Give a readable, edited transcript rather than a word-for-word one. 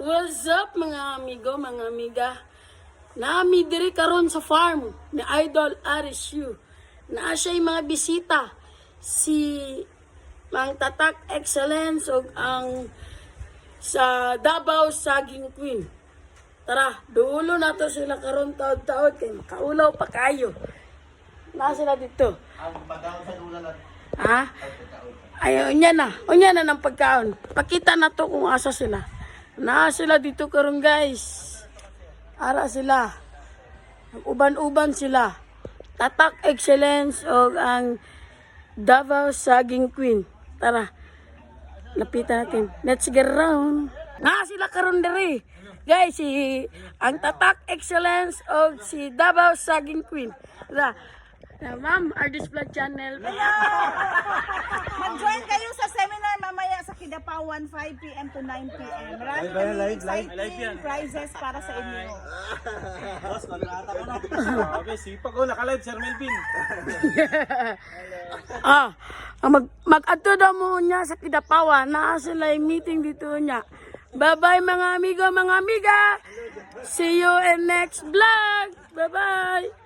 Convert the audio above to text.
What's up mga amigo, mga amiga? Nami diri karon sa farm ni Idol RSU. Naa siya yung mga bisita. Si Mang Tatak Excellence o ang sa Davao Saging Queen. Tara, dulo na to sila karon taod-taod kay makaulaw pa kayo. Naa sila dito. Ang pagkaon sa dulan at Ha? Ay, unya na ng pagkaon. Pakita na to kung asa sila. Na sila dito karon guys. Ara sila. Uban-uban sila. Tatak Excellence o ang Davao Saging Queen. Tara. Lapitan natin. Let's get around. Na sila karon diri. Guys, si ang Tatak Excellence o si Davao Saging Queen. Tara. Na ma'am, Ardis Vlog Channel. Mag-join kayo sa seminar mamaya sa Kidapawan 5 p.m. to 9 p.m. Marami kami exciting prizes para sa inyo. boss, kontrata ko na. Okay, sipag ko, naka-live, Sir Melvin. Mag-adto daw mo niya sa Kidapawan. Naa sila yung meeting dito niya. Bye-bye mga amigo, mga amiga. See you in next vlog. Bye-bye.